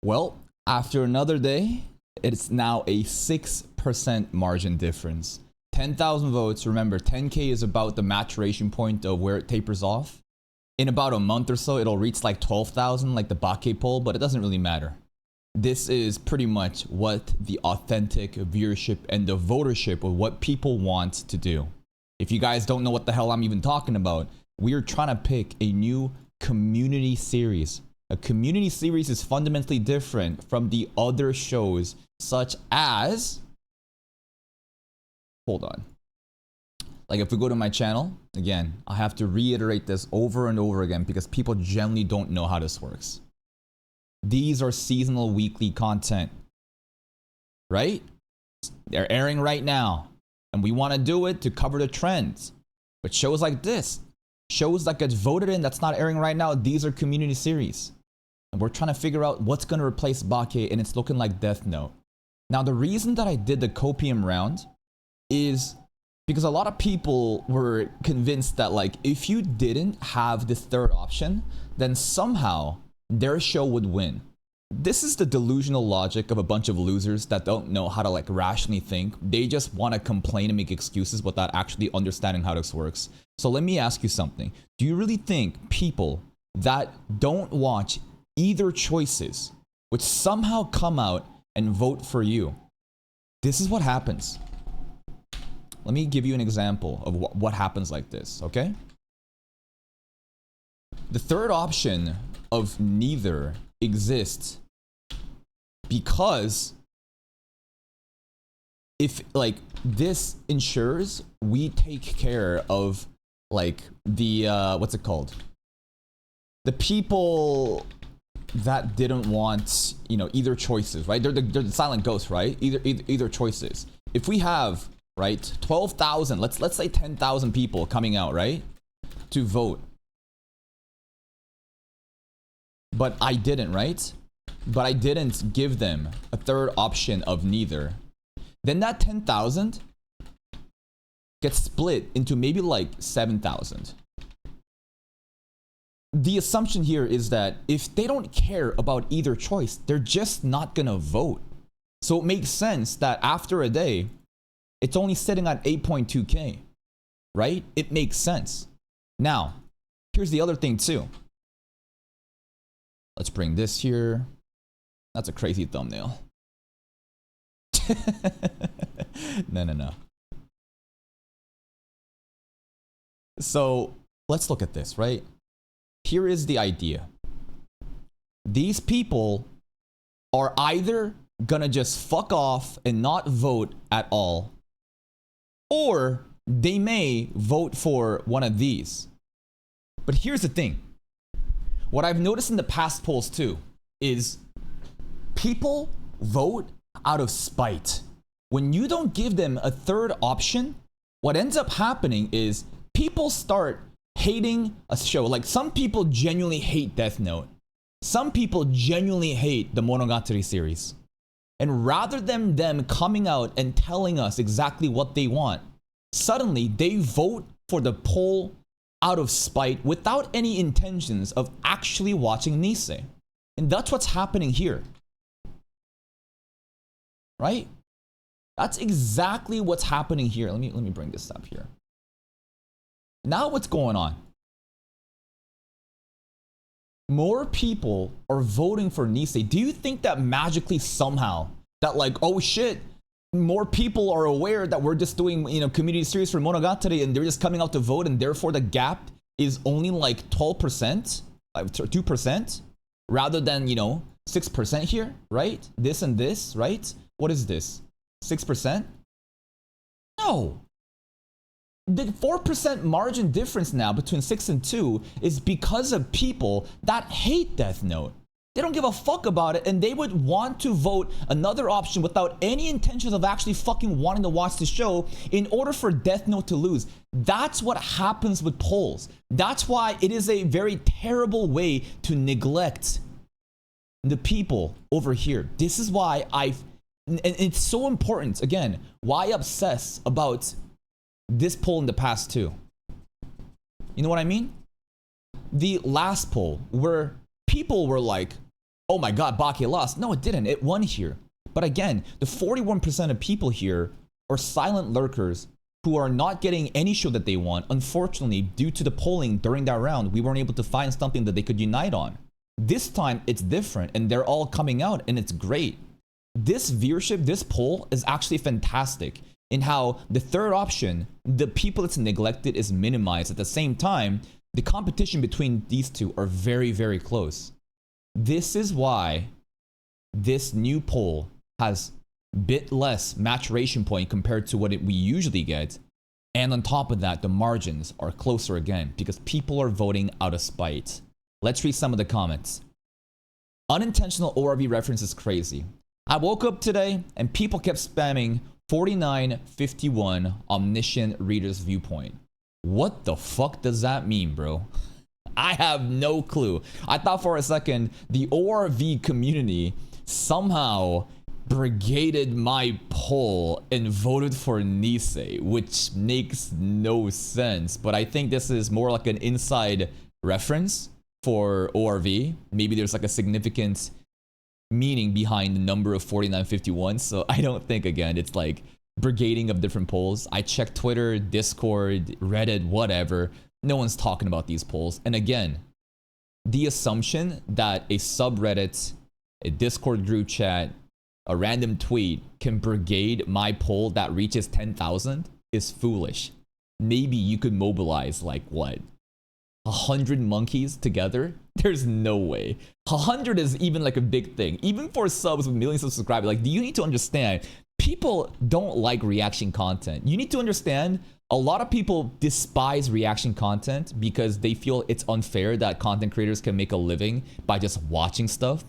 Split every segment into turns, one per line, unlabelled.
Well, after another day, it's now a 6% margin difference. 10,000 votes. Remember, 10K is about the maturation point of where it tapers off. In about a month or so, it'll reach like 12,000, like the Bakke poll, but it doesn't really matter. This is pretty much what the authentic viewership and the votership of what people want to do. If you guys don't know what the hell I'm even talking about, we're trying to pick a new community series. A community series is fundamentally different from the other shows, such as... Hold on. Like if we go to my channel, again, I have to reiterate this over and over again because people generally don't know how this works. These are seasonal weekly content, right? They're airing right now, and we want to do it to cover the trends. But shows like this, shows that get voted in that's not airing right now, these are community series. And we're trying to figure out what's going to replace Bakke, and it's looking like Death Note. Now, the reason that I did the copium round is because a lot of people were convinced that like if you didn't have this third option, then somehow their show would win. This is the delusional logic of a bunch of losers that don't know how to like rationally think. They just want to complain and make excuses without actually understanding how this works. So let me ask you something. Do you really think people that don't watch either choices would somehow come out and vote for you? This is what happens. Let me give you an example of what happens like this, okay? The third option of neither exists because if like this ensures we take care of like the what's it called, the people that didn't want, you know, either choices, right? They're the silent ghosts, right? Either choices. If we have, right, 12,000, let's say 10,000 people coming out, right, to vote, but I didn't, right? But I didn't give them a third option of neither. Then that 10,000 gets split into maybe like 7,000. The assumption here is that if they don't care about either choice, they're just not gonna vote. So it makes sense that after a day, it's only sitting at 8.2K, right? It makes sense. Now, here's the other thing too. Let's bring this here. That's a crazy thumbnail. No. So let's look at this, right? Here is the idea. These people are either gonna just fuck off and not vote at all, or they may vote for one of these. But here's the thing. What I've noticed in the past polls too is people vote out of spite. When you don't give them a third option, what ends up happening is people start hating a show. Like some people genuinely hate Death Note. Some people genuinely hate the Monogatari series. And rather than them coming out and telling us exactly what they want, suddenly they vote for the poll out of spite without any intentions of actually watching Nisei. And that's what's happening here. Right? That's exactly what's happening here. Let me bring this up here. Now what's going on? More people are voting for Nisei. Do you think that magically somehow that like, oh shit, more people are aware that we're just doing, you know, community series for Monogatari and they're just coming out to vote, and therefore the gap is only like 12%, 2%, rather than, you know, 6% here, right? This and this, right? What is this? 6%? No. The 4% margin difference now between 6 and 2 is because of people that hate Death Note. They don't give a fuck about it, and they would want to vote another option without any intentions of actually fucking wanting to watch the show in order for Death Note to lose. That's what happens with polls. That's why it is a very terrible way to neglect the people over here. This is why and it's so important, again, why obsess about this poll in the past too. You know what I mean? The last poll where people were like, oh my god, Bake lost. No, it didn't. It won here. But again, the 41% of people here are silent lurkers who are not getting any show that they want. Unfortunately, due to the polling during that round, we weren't able to find something that they could unite on. This time, it's different, and they're all coming out, and it's great. This viewership, this poll is actually fantastic in how the third option, the people that's neglected, is minimized. At the same time, the competition between these two are very, very close. This is why this new poll has a bit less maturation point compared to what we usually get. And on top of that, the margins are closer again because people are voting out of spite. Let's read some of the comments. Unintentional ORV reference is crazy. I woke up today and people kept spamming 4951 omniscient reader's viewpoint. What the fuck does that mean, bro? I have no clue. I thought for a second the ORV community somehow brigaded my poll and voted for Nisei, which makes no sense. But I think this is more like an inside reference for ORV. Maybe there's like a significant meaning behind the number of 4951. So I don't think, again, it's like brigading of different polls. I checked Twitter, Discord, Reddit, whatever. No one's talking about these polls. And again, the assumption that a subreddit, a Discord group chat, a random tweet can brigade my poll that reaches 10,000 is foolish. Maybe you could mobilize like what? 100 monkeys together? There's no way. 100 is even like a big thing. Even for subs with millions of subscribers, like, do you need to understand, people don't like reaction content. You need to understand, a lot of people despise reaction content because they feel it's unfair that content creators can make a living by just watching stuff.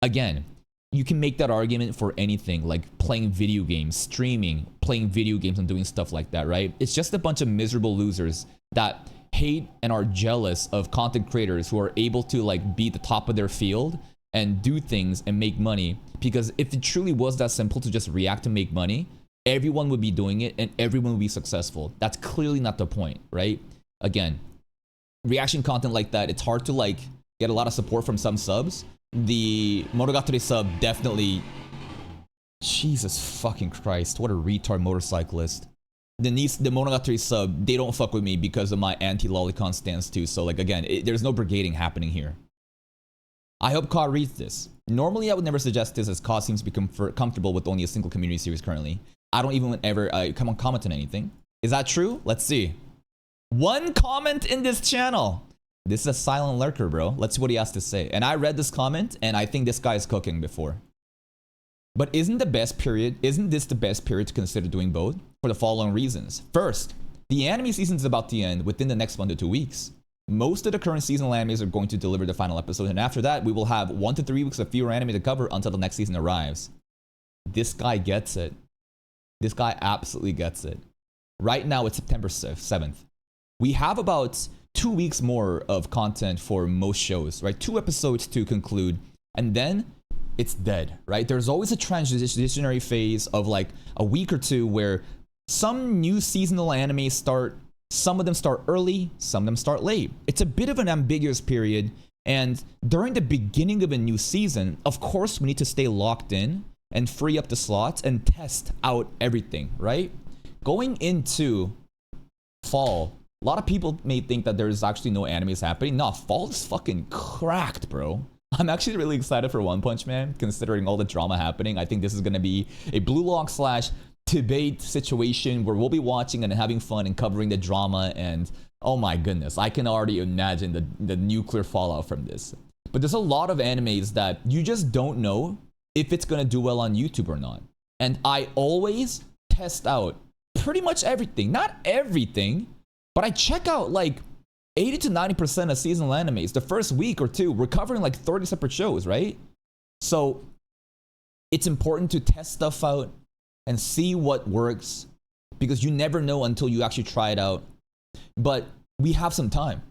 Again, you can make that argument for anything, like playing video games, streaming, playing video games and doing stuff like that, right? It's just a bunch of miserable losers that hate and are jealous of content creators who are able to like be the top of their field and do things and make money. Because if it truly was that simple to just react to make money, everyone would be doing it and everyone would be successful. That's clearly not the point, right? Again, reaction content like that, it's hard to like get a lot of support from some subs. The Monogatari sub definitely, Jesus fucking Christ, what a retard motorcyclist. The Monogatari sub, they don't fuck with me because of my anti-lolicon stance too. So like, again, there's no brigading happening here. I hope COD reads this. Normally I would never suggest this as COD seems to be comfortable with only a single community series currently. I don't even ever come on comment on anything. Is that true? Let's see. One comment in this channel. This is a silent lurker, bro. Let's see what he has to say. And I read this comment and I think this guy is cooking before. But isn't this the best period to consider doing both? For the following reasons. First, the anime season is about to end within the next 1 to 2 weeks. Most of the current seasonal animes are going to deliver the final episode, and after that, we will have 1 to 3 weeks of fewer anime to cover until the next season arrives. This guy gets it. This guy absolutely gets it. Right now, it's September 7th. We have about 2 weeks more of content for most shows, right? 2 episodes to conclude, and then it's dead, right? There's always a transitionary phase of like a week or two where some new seasonal anime start. Some of them start early, some of them start late. It's a bit of an ambiguous period, and during the beginning of a new season, of course, we need to stay locked in and free up the slots and test out everything, right? Going into fall, a lot of people may think that there's actually no animes happening. No, fall is fucking cracked, bro. I'm actually really excited for One Punch Man, considering all the drama happening. I think this is going to be a Blue Lock / debate situation where we'll be watching and having fun and covering the drama, and oh my goodness, I can already imagine the nuclear fallout from this. But there's a lot of animes that you just don't know if it's gonna do well on YouTube or not. And I always test out pretty much everything. Not everything, but I check out like 80 to 90% of seasonal animes. The first week or two, we're covering like 30 separate shows, right? So it's important to test stuff out and see what works, because you never know until you actually try it out. But we have some time,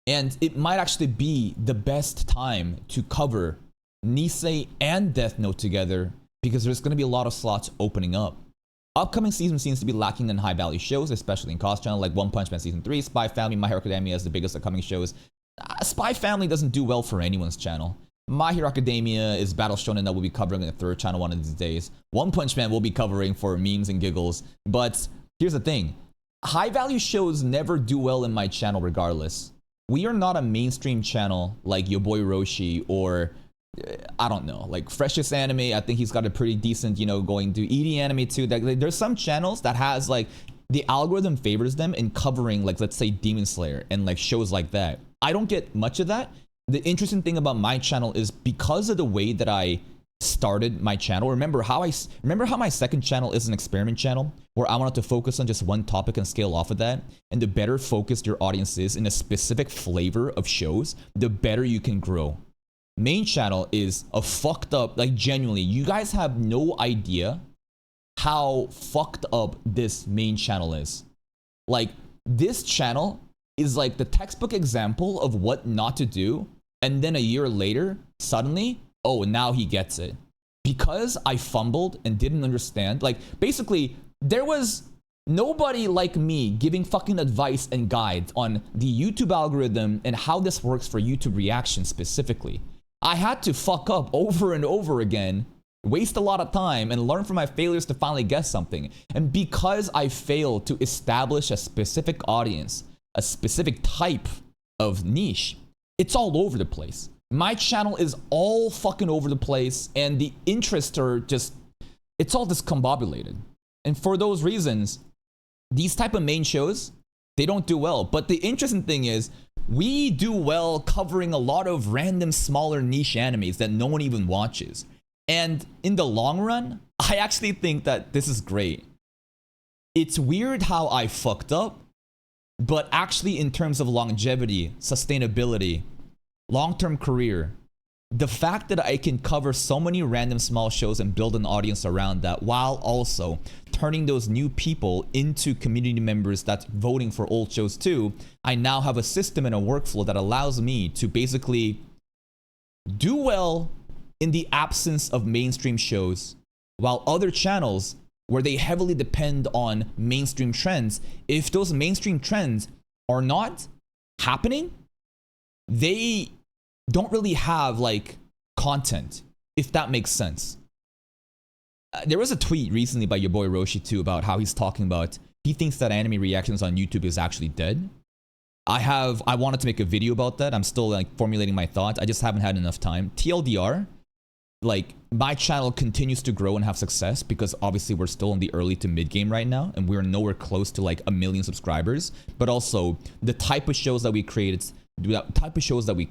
and it might actually be the best time to cover Nisei and Death Note together, because there's going to be a lot of slots opening up. Upcoming season seems to be lacking in high value shows, especially in Cost Channel, like One Punch Man Season 3, Spy Family, My Hero Academia as the biggest upcoming shows. Spy Family doesn't do well for anyone's channel. My Hero Academia is Battle Shonen that we'll be covering in the third channel one of these days. One Punch Man we'll be covering for memes and giggles. But here's the thing. High value shows never do well in my channel regardless. We are not a mainstream channel like your boy Roshi or I don't know, like Freshest Anime. I think he's got a pretty decent, you know, going to ED Anime too. There's some channels that has like the algorithm favors them in covering like, let's say, Demon Slayer and like shows like that. I don't get much of that. The interesting thing about my channel is because of the way that I started my channel. Remember how my second channel is an experiment channel where I wanted to focus on just one topic and scale off of that. And the better focused your audience is in a specific flavor of shows, the better you can grow. Main channel is a fucked up, like genuinely, you guys have no idea how fucked up this main channel is. Like this channel is like the textbook example of what not to do. And then a year later, suddenly, oh, now he gets it. Because I fumbled and didn't understand. Like, basically, there was nobody like me giving fucking advice and guides on the YouTube algorithm and how this works for YouTube reactions specifically. I had to fuck up over and over again, waste a lot of time, and learn from my failures to finally guess something. And because I failed to establish a specific audience, a specific type of niche, it's all over the place. My channel is all fucking over the place, and the interests are just, it's all discombobulated. And for those reasons, these type of main shows, they don't do well. But the interesting thing is, we do well covering a lot of random smaller niche animes that no one even watches. And in the long run, I actually think that this is great. It's weird how I fucked up, but actually in terms of longevity, sustainability, long-term career, the fact that I can cover so many random small shows and build an audience around that while also turning those new people into community members that's voting for old shows too, I now have a system and a workflow that allows me to basically do well in the absence of mainstream shows, while other channels where they heavily depend on mainstream trends, if those mainstream trends are not happening, they don't really have like content, if that makes sense. There was a tweet recently by your boy Roshi too about how he's talking about, he thinks that anime reactions on YouTube is actually dead. I wanted to make a video about that. I'm still like formulating my thoughts. I just haven't had enough time. TLDR, like my channel continues to grow and have success because obviously we're still in the early to mid game right now and we're nowhere close to like 1 million subscribers. But also the type of shows that we created, the type of shows that we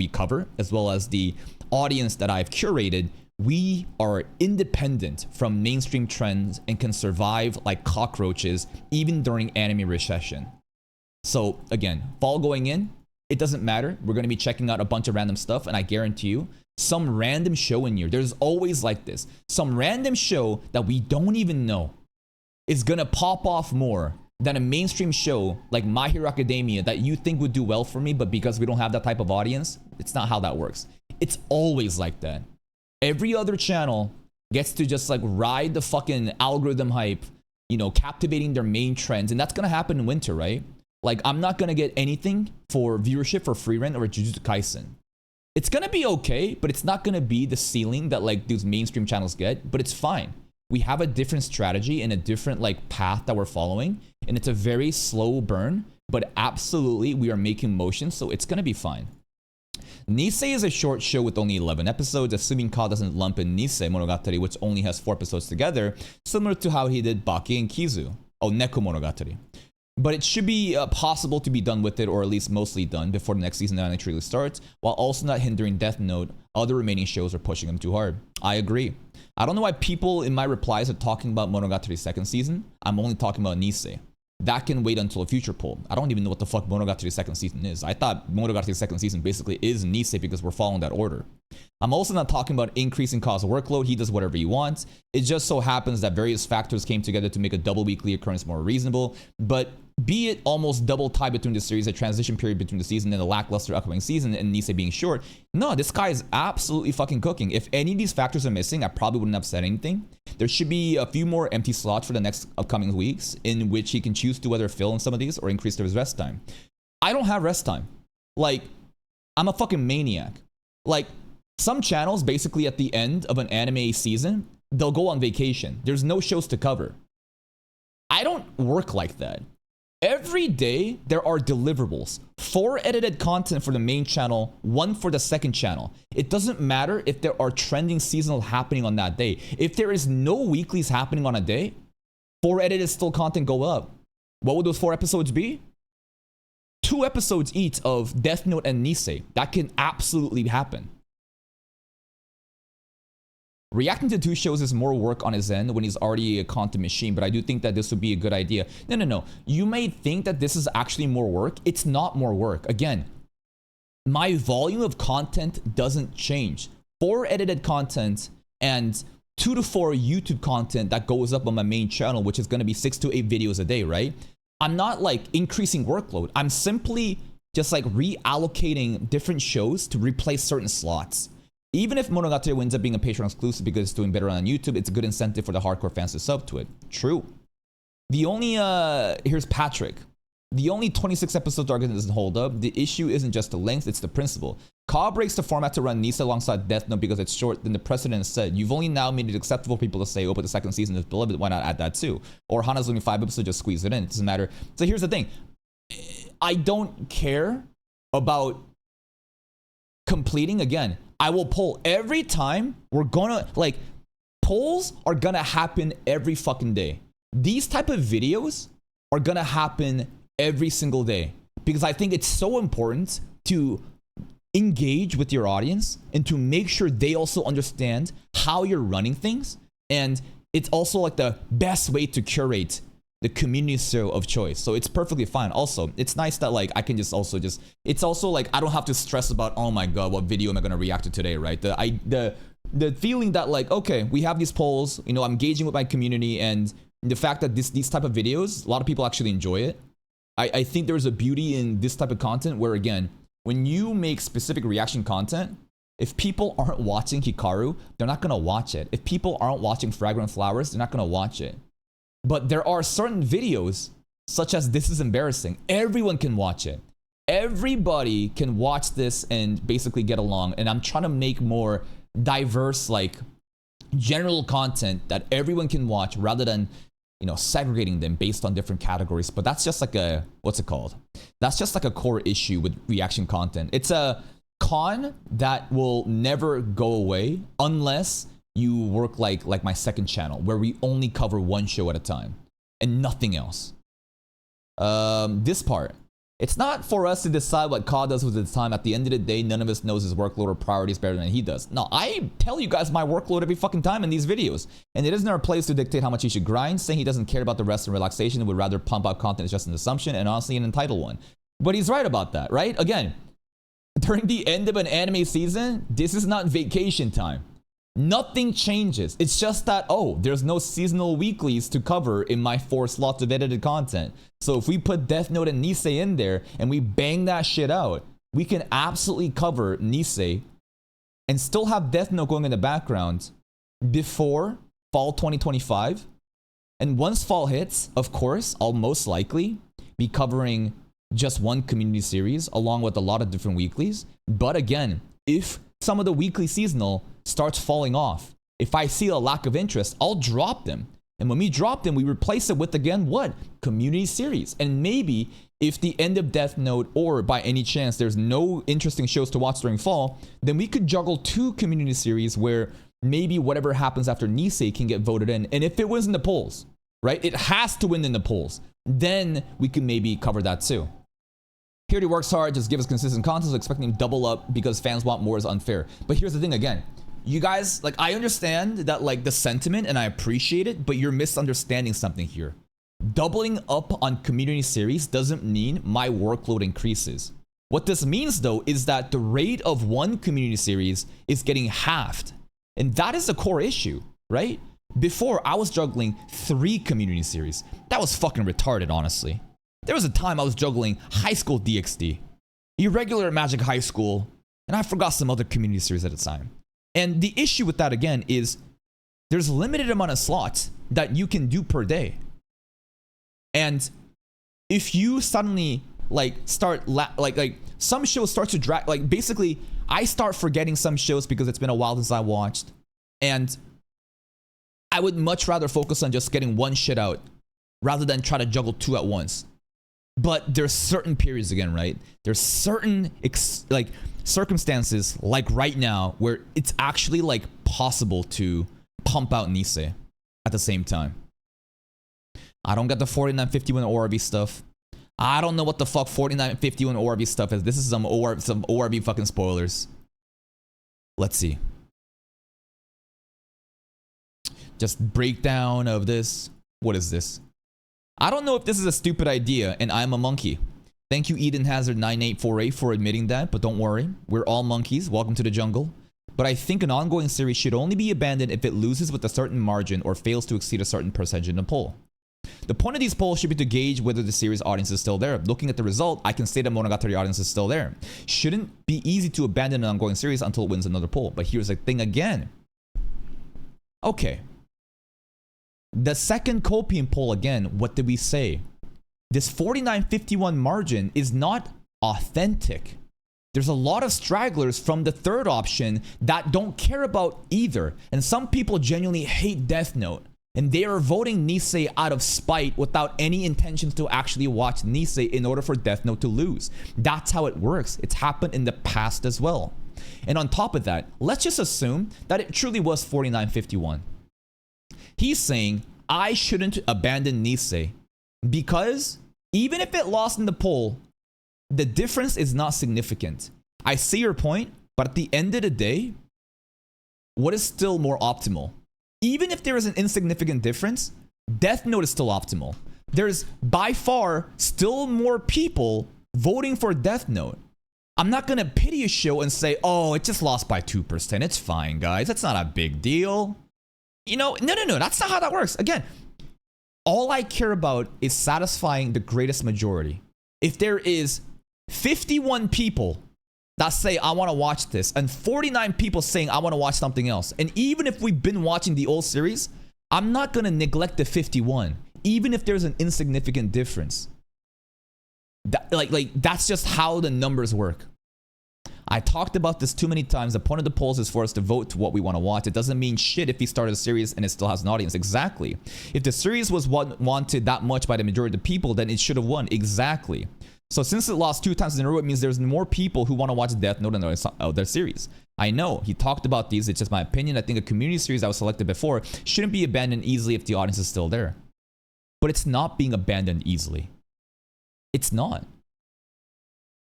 cover, as well as the audience that I've curated, we are independent from mainstream trends and can survive like cockroaches even during anime recession. So again, fall going in, it doesn't matter. We're going to be checking out a bunch of random stuff, and I guarantee you, some random show in here, there's always like this, some random show that we don't even know is going to pop off more than a mainstream show like My Hero Academia that you think would do well for me, but because we don't have that type of audience, it's not how that works. It's always like that. Every other channel gets to just like ride the fucking algorithm hype, you know, captivating their main trends, and that's going to happen in winter, right? Like, I'm not going to get anything for viewership for Free Rent or Jujutsu Kaisen. It's going to be okay, but it's not going to be the ceiling that like these mainstream channels get, but it's fine. We have a different strategy and a different like path that we're following, and it's a very slow burn, but absolutely we are making motion, so it's going to be fine. Nisei is a short show with only 11 episodes, assuming Ka doesn't lump in Nisemonogatari, which only has 4 episodes together, similar to how he did Baki and Kizu. Oh, Nekomonogatari. But it should be possible to be done with it, or at least mostly done, before the next season actually starts, while also not hindering Death Note. Other remaining shows are pushing them too hard. I agree. I don't know why people in my replies are talking about Monogatari's second season. I'm only talking about Nisei. That can wait until a future poll. I don't even know what the fuck Monogatari's second season is. I thought Monogatari's second season basically is Nisei because we're following that order. I'm also not talking about increasing Ka's workload. He does whatever he wants. It just so happens that various factors came together to make a double weekly occurrence more reasonable. But be it almost double tie between the series, a transition period between the season and a lackluster upcoming season, and Nisei being short, no, this guy is absolutely fucking cooking. If any of these factors are missing, I probably wouldn't have said anything. There should be a few more empty slots for the next upcoming weeks in which he can choose to whether fill in some of these or increase his rest time. I don't have rest time. Like, I'm a fucking maniac. Like, some channels, basically at the end of an anime season, they'll go on vacation. There's no shows to cover. I don't work like that. Every day, there are deliverables. 4 edited content for the main channel, 1 for the second channel. It doesn't matter if there are trending seasonal happening on that day. If there is no weeklies happening on a day, 4 edited still content go up. What would those 4 episodes be? 2 episodes each of Death Note and Nisei. That can absolutely happen. Reacting to 2 shows is more work on his end when he's already a content machine, but I do think that this would be a good idea. No. You may think that this is actually more work. It's not more work. Again, my volume of content doesn't change. 4 edited content and 2 to 4 YouTube content that goes up on my main channel, which is going to be 6 to 8 videos a day, right? I'm not like increasing workload. I'm simply just like reallocating different shows to replace certain slots. Even if Monogatari winds up being a Patreon exclusive because it's doing better on YouTube, it's a good incentive for the hardcore fans to sub to it. True. The only, here's Patrick. The only 26 episodes argument doesn't hold up. The issue isn't just the length, it's the principle. Ka breaks the format to run Nisei alongside Death Note because it's short. Then the precedent said, you've only now made it acceptable for people to say, oh, but the second season is beloved, why not add that too? Or Hana's only 5 episodes, just squeeze it in. It doesn't matter. So here's the thing. I don't care about completing. Again, I will poll every time. We're gonna, like, polls are gonna happen every fucking day. These type of videos are gonna happen every single day because I think it's so important to engage with your audience and to make sure they also understand how you're running things. And it's also like the best way to curate the community show of choice. So it's perfectly fine. Also, it's nice that like I can just also just, it's also like I don't have to stress about, oh my god, what video am I gonna react to today, right? The feeling that like, okay, we have these polls, you know, I'm engaging with my community, and the fact that these type of videos, a lot of people actually enjoy it. I think there's a beauty in this type of content where, again, when you make specific reaction content, if people aren't watching Hikaru, they're not gonna watch it. If people aren't watching Fragrant Flowers, they're not gonna watch it. But there are certain videos, such as This Is Embarrassing. Everyone can watch it. Everybody can watch this and basically get along. And I'm trying to make more diverse, like, general content that everyone can watch rather than, you know, segregating them based on different categories. But that's just like a, what's it called? That's just like a core issue with reaction content. It's a con that will never go away unless you work like my second channel, where we only cover 1 show at a time and nothing else. This part, it's not for us to decide what Ka does with his time. At the end of the day, none of us knows his workload or priorities better than he does. No, I tell you guys my workload every fucking time in these videos, and it isn't our place to dictate how much he should grind. Saying he doesn't care about the rest and relaxation and would rather pump out content is just an assumption, and honestly an entitled one. But he's right about that, right? Again, during the end of an anime season, this is not vacation time. Nothing changes. It's just that, oh, there's no seasonal weeklies to cover in my 4 slots of edited content. So if we put Death Note and Nisei in there and we bang that shit out, we can absolutely cover Nisei and still have Death Note going in the background before fall 2025. And once fall hits, of course, I'll most likely be covering just 1 community series along with a lot of different weeklies. But again, if some of the weekly seasonal starts falling off, if I see a lack of interest, I'll drop them. And when we drop them, we replace it with, again, what? Community series. And maybe if the end of Death Note, or by any chance there's no interesting shows to watch during fall, then we could juggle 2 community series where maybe whatever happens after Nisei can get voted in. And if it wins in the polls, right? It has to win in the polls. Then we can maybe cover that too. Here he works hard, just give us consistent content, so expecting him to double up because fans want more is unfair. But here's the thing again. You guys, like, I understand that, like, the sentiment, and I appreciate it, but you're misunderstanding something here. Doubling up on community series doesn't mean my workload increases. What this means, though, is that the rate of 1 community series is getting halved. And that is the core issue, right? Before, I was juggling 3 community series. That was fucking retarded, honestly. There was a time I was juggling High School DxD, Irregular Magic High School, and I forgot some other community series at the time. And the issue with that, again, is there's a limited amount of slots that you can do per day. And if you suddenly, like, start, like some shows start to drag, like, basically, I start forgetting some shows because it's been a while since I watched. And I would much rather focus on just getting one shit out rather than try to juggle two at once. But there's certain periods again, right? There's certain like circumstances like right now where it's actually like possible to pump out Nisei at the same time. I don't get the 4951 ORV stuff. I don't know what the fuck 4951 ORV stuff is. This is some ORV fucking spoilers. Let's see. Just breakdown of this. What is this? I don't know if this is a stupid idea, and I'm a monkey. Thank you, Eden Hazard 9848 for admitting that, but don't worry. We're all monkeys. Welcome to the jungle. But I think an ongoing series should only be abandoned if it loses with a certain margin or fails to exceed a certain percentage in a poll. The point of these polls should be to gauge whether the series audience is still there. Looking at the result, I can say the Monogatari audience is still there. Shouldn't be easy to abandon an ongoing series until it wins another poll. But here's the thing again. Okay. The second Copian poll again, what did we say? This 49-51 margin is not authentic. There's a lot of stragglers from the third option that don't care about either. And some people genuinely hate Death Note. And they are voting Nisei out of spite without any intentions to actually watch Nisei in order for Death Note to lose. That's how it works. It's happened in the past as well. And on top of that, let's just assume that it truly was 49-51. He's saying, I shouldn't abandon Nisei because even if it lost in the poll, the difference is not significant. I see your point, but at the end of the day, what is still more optimal? Even if there is an insignificant difference, Death Note is still optimal. There's by far still more people voting for Death Note. I'm not gonna pity a show and say, oh, it just lost by 2%. It's fine, guys. That's not a big deal. You know, no. That's not how that works. Again, all I care about is satisfying the greatest majority. If there is 51 people that say, I want to watch this, and 49 people saying, I want to watch something else, and even if we've been watching the old series, I'm not going to neglect the 51, even if there's an insignificant difference. That's just how the numbers work. I talked about this too many times. The point of the polls is for us to vote to what we want to watch. It doesn't mean shit if he started a series and it still has an audience. Exactly. If the series was wanted that much by the majority of the people, then it should have won. Exactly. So since it lost 2 times in a row, it means there's more people who want to watch Death Note than their series. I know. He talked about these. It's just my opinion. I think a community series that was selected before shouldn't be abandoned easily if the audience is still there. But it's not being abandoned easily. It's not.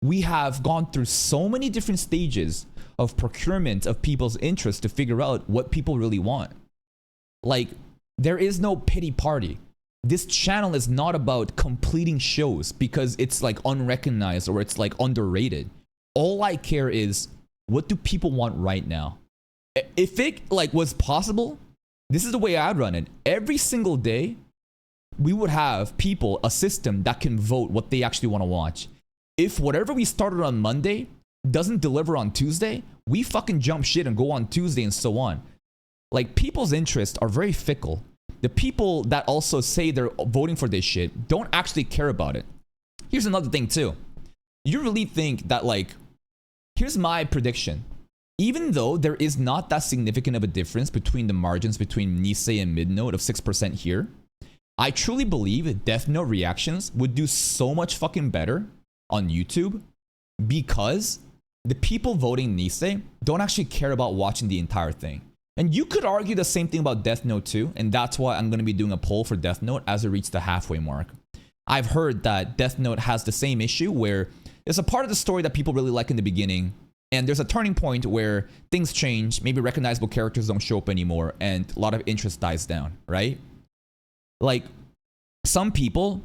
We have gone through so many different stages of procurement of people's interest to figure out what people really want. Like, there is no pity party. This channel is not about completing shows because it's like unrecognized or it's like underrated. All I care is, what do people want right now? If it like was possible, this is the way I'd run it. Every single day, we would have people, a system that can vote what they actually want to watch. If whatever we started on Monday doesn't deliver on Tuesday, we fucking jump shit and go on Tuesday and so on. Like, people's interests are very fickle. The people that also say they're voting for this shit don't actually care about it. Here's another thing too. You really think that, like, here's my prediction. Even though there is not that significant of a difference between the margins between Nisei and Mid-Note of 6% here, I truly believe Death Note reactions would do so much fucking better on YouTube because the people voting Nisei don't actually care about watching the entire thing. And you could argue the same thing about Death Note too, and that's why I'm going to be doing a poll for Death Note as it reaches the halfway mark. I've heard that Death Note has the same issue where there's a part of the story that people really like in the beginning, and there's a turning point where things change, maybe recognizable characters don't show up anymore, and a lot of interest dies down, right? Like, some people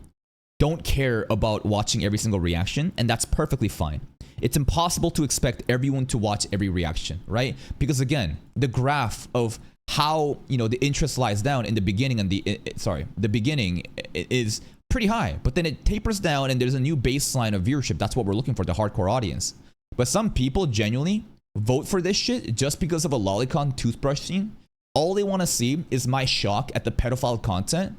don't care about watching every single reaction, and that's perfectly fine. It's impossible to expect everyone to watch every reaction, right? Because again, the graph of how, you know, the interest lies down in the beginning and the beginning is pretty high, but then it tapers down and there's a new baseline of viewership. That's what we're looking for, the hardcore audience. But some people genuinely vote for this shit just because of a lolicon toothbrush scene. All they want to see is my shock at the pedophile content,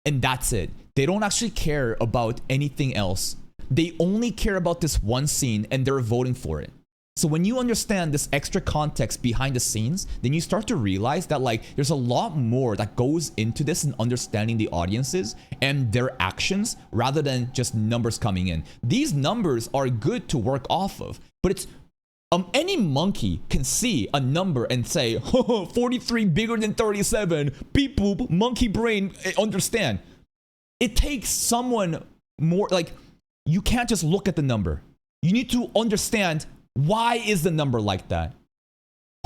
and that's it. They don't actually care about anything else. They only care about this one scene and they're voting for it. So when you understand this extra context behind the scenes, then you start to realize that like there's a lot more that goes into this in understanding the audiences and their actions rather than just numbers coming in. These numbers are good to work off of, but it's any monkey can see a number and say, 43 bigger than 37, beep boop, monkey brain, understand. It takes someone more, like, you can't just look at the number. You need to understand, why is the number like that?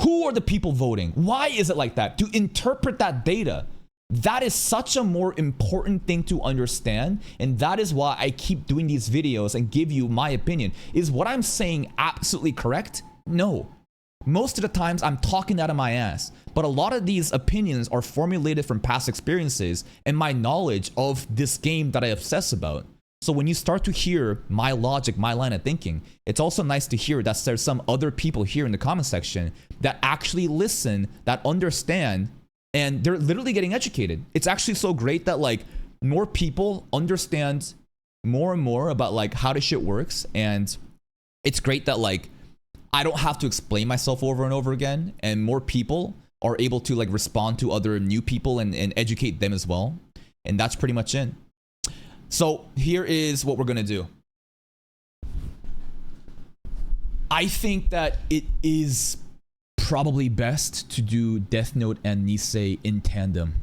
Who are the people voting? Why is it like that? To interpret that data, that is such a more important thing to understand, and that is why I keep doing these videos and give you my opinion. Is what I'm saying absolutely correct? No. Most of the times I'm talking out of my ass, but a lot of these opinions are formulated from past experiences and my knowledge of this game that I obsess about. So when you start to hear my logic, my line of thinking, it's also nice to hear that there's some other people here in the comment section that actually listen, that understand, and they're literally getting educated. It's actually so great that like more people understand more and more about like how this shit works. And it's great that like I don't have to explain myself over and over again, and more people are able to like respond to other new people and educate them as well. And that's pretty much it. So here is what we're gonna do. I think that it is probably best to do Death Note and Nisei in tandem.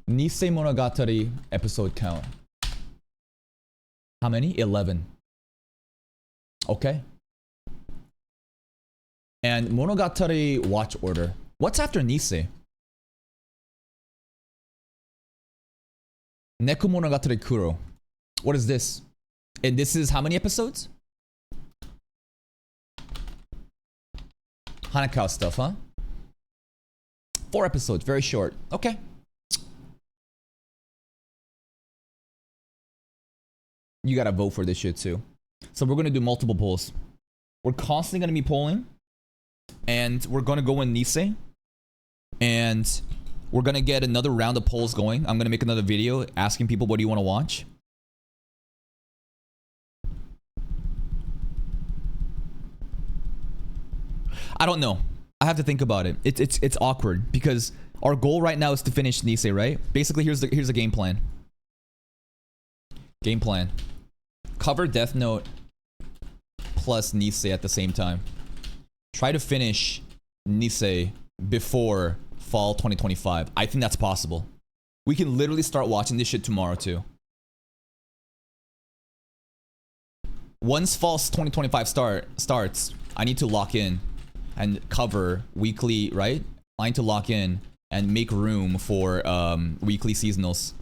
Nisemonogatari episode count. How many? 11. Okay. And Monogatari watch order. What's after Nisei? Nekomonogatari Kuro. What is this? And this is how many episodes? Hanakawa stuff, huh? 4 episodes, very short. Okay. You gotta vote for this shit too. So we're gonna do multiple polls. We're constantly gonna be polling. And we're gonna go in Nisei. And we're gonna get another round of polls going. I'm gonna make another video asking people, what do you wanna watch? I don't know. I have to think about it. It's awkward because our goal right now is to finish Nisei, right? Basically, here's the game plan. Game plan. Cover Death Note plus Nisei at the same time. Try to finish Nisei before fall 2025. I think that's possible. We can literally start watching this shit tomorrow too. Once fall 2025 starts, I need to lock in and cover weekly, right? I need to lock in and make room for weekly seasonals.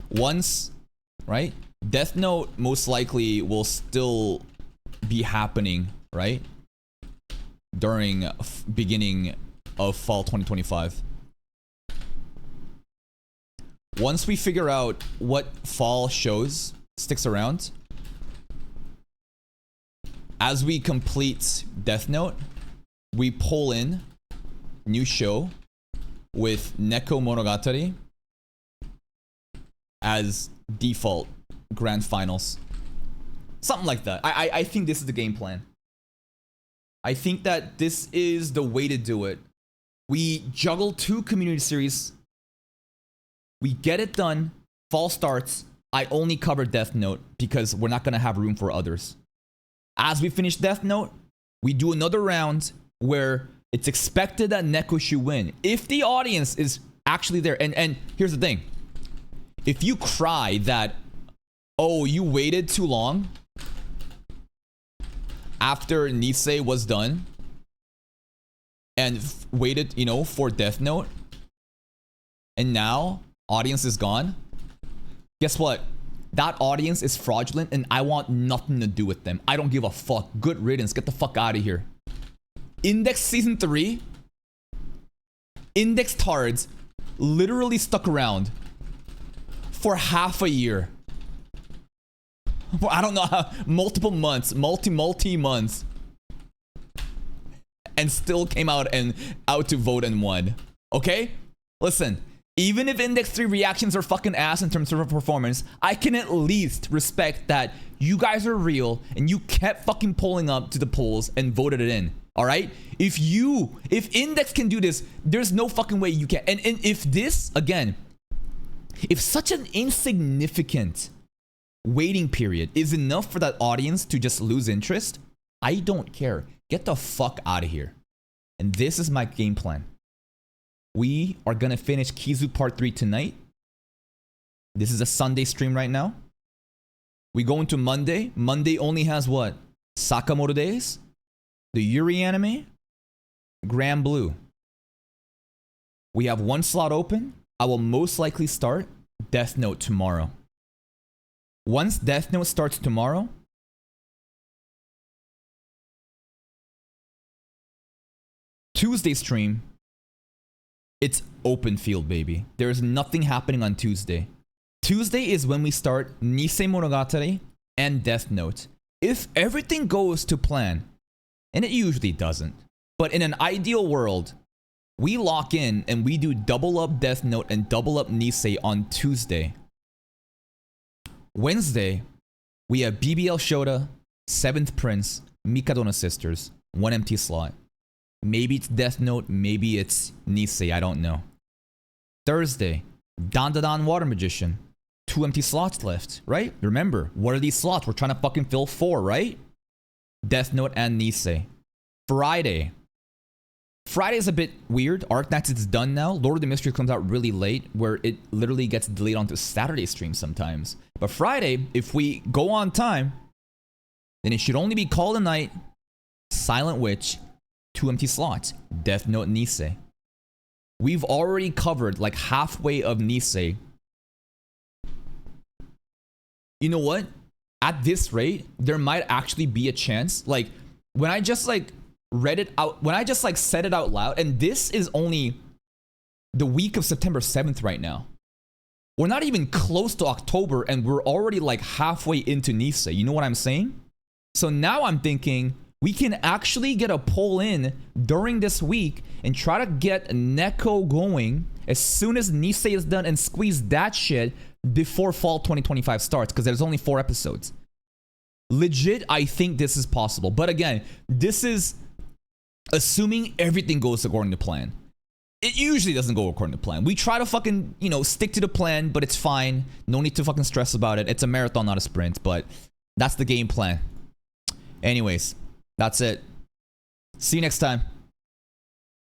Once, right? Death Note most likely will still be happening, right? During beginning of fall 2025. Once we figure out what fall shows sticks around, as we complete Death Note, we pull in new show with Nekomonogatari as default grand finals. Something like that. I think this is the game plan. I think that this is the way to do it. We juggle 2 community series. We get it done. Fall starts. I only cover Death Note because we're not going to have room for others. As we finish Death Note, we do another round where it's expected that Neko should win. If the audience is actually there, and here's the thing. If you cry that, oh, you waited too long after Nisei was done and waited, you know, for Death Note, and now audience is gone, guess what? That audience is fraudulent and I want nothing to do with them. I don't give a fuck. Good riddance. Get the fuck out of here. Index Season 3, Index Tards literally stuck around for half a year. I don't know how, multiple months, multi months, and still came out to vote and won. Okay? Listen, Even if Index 3 reactions are fucking ass in terms of performance, I can at least respect that you guys are real and you kept fucking pulling up to the polls and voted it in. All right? If Index can do this, there's no fucking way you can. And if this, again, if such an insignificant waiting period is enough for that audience to just lose interest, I don't care. Get the fuck out of here. And this is my game plan. We are going to finish Kizu Part 3 tonight. This is a Sunday stream right now. We go into Monday. Monday only has what? Sakamoto Days, the Yuri anime, Grand Blue. We have one slot open. I will most likely start Death Note tomorrow. Once Death Note starts tomorrow, Tuesday stream, it's open field, baby. There's nothing happening on Tuesday. Tuesday is when we start Nisemonogatari and Death Note. If everything goes to plan, and it usually doesn't, but in an ideal world, we lock in and we do double up Death Note and double up Nisei on Tuesday. Wednesday, we have BBL Shota, 7th Prince, Mikadona Sisters, one empty slot. Maybe it's Death Note, maybe it's Nisei, I don't know. Thursday, Dandadan Water Magician. 2 empty slots left, right? Remember, what are these slots? We're trying to fucking fill 4, right? Death Note and Nisei. Friday. Friday is a bit weird. Arknights is done now. Lord of the Mysteries comes out really late, where it literally gets delayed onto Saturday stream sometimes. But Friday, if we go on time, then it should only be Call the Night, Silent Witch, 2 empty slots, Death Note, Nisei. We've already covered like halfway of Nisei. You know what? At this rate, there might actually be a chance. Like, when I just like read it out, when I just like said it out loud, and this is only the week of September 7th right now. We're not even close to October, and we're already like halfway into Nisei. You know what I'm saying? So now I'm thinking, we can actually get a poll in during this week and try to get Neko going as soon as Nisei is done and squeeze that shit before fall 2025 starts, because there's only 4 episodes. Legit, I think this is possible. But again, this is assuming everything goes according to plan. It usually doesn't go according to plan. We try to fucking, you know, stick to the plan, but it's fine. No need to fucking stress about it. It's a marathon, not a sprint, but that's the game plan. Anyways, that's it. See you next time.